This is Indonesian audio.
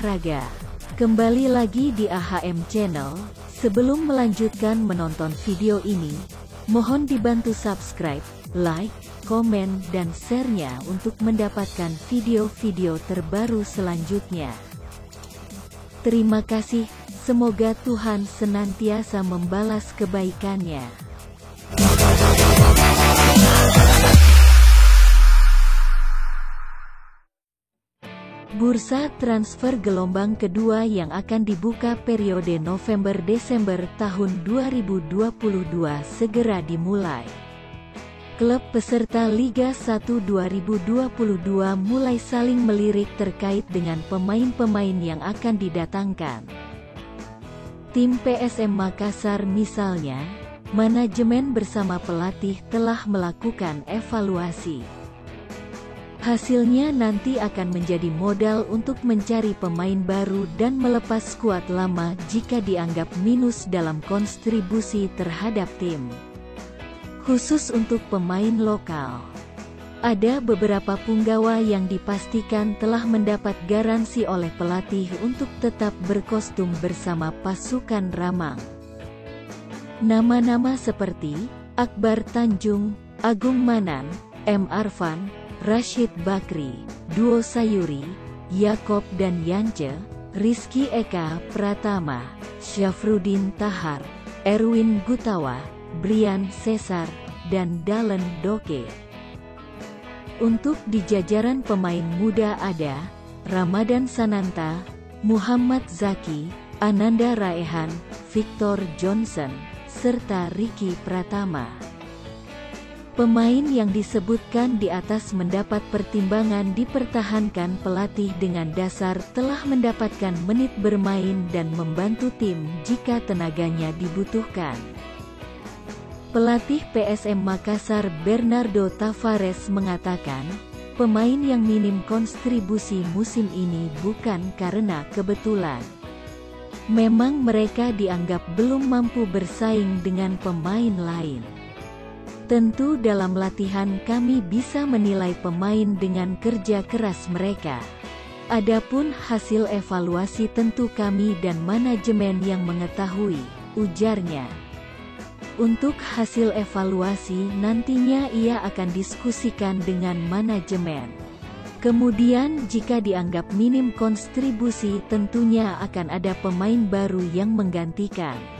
olahraga. Kembali lagi di AHM Channel. Sebelum melanjutkan menonton video ini, mohon dibantu subscribe, like, komen, dan share-nya untuk mendapatkan video-video terbaru selanjutnya. Terima kasih, semoga Tuhan senantiasa membalas kebaikannya. Bursa transfer gelombang kedua yang akan dibuka periode November-Desember tahun 2022 segera dimulai. Klub peserta Liga 1 2022 mulai saling melirik terkait dengan pemain-pemain yang akan didatangkan. Tim PSM Makassar misalnya, manajemen bersama pelatih telah melakukan evaluasi. Hasilnya nanti akan menjadi modal untuk mencari pemain baru dan melepas skuad lama jika dianggap minus dalam kontribusi terhadap tim. Khusus untuk pemain lokal, ada beberapa punggawa yang dipastikan telah mendapat garansi oleh pelatih untuk tetap berkostum bersama pasukan Ramang. Nama-nama seperti Akbar Tanjung, Agung Manan, M. Arfan, Rashid Bakri, Duo Sayuri, Yakob dan Yance, Rizky Eka Pratama, Syafruddin Tahar, Erwin Gutawa, Brian Cesar, dan Dalen Doke. Untuk di jajaran pemain muda ada Ramadan Sananta, Muhammad Zaki, Ananda Raihan, Victor Johnson, serta Ricky Pratama. Pemain yang disebutkan di atas mendapat pertimbangan dipertahankan pelatih dengan dasar telah mendapatkan menit bermain dan membantu tim jika tenaganya dibutuhkan. Pelatih PSM Makassar Bernardo Tavares mengatakan, pemain yang minim kontribusi musim ini bukan karena kebetulan. Memang mereka dianggap belum mampu bersaing dengan pemain lain. Tentu dalam latihan kami bisa menilai pemain dengan kerja keras mereka. Adapun hasil evaluasi tentu kami dan manajemen yang mengetahui, ujarnya. Untuk hasil evaluasi nantinya ia akan diskusikan dengan manajemen. Kemudian jika dianggap minim kontribusi tentunya akan ada pemain baru yang menggantikan.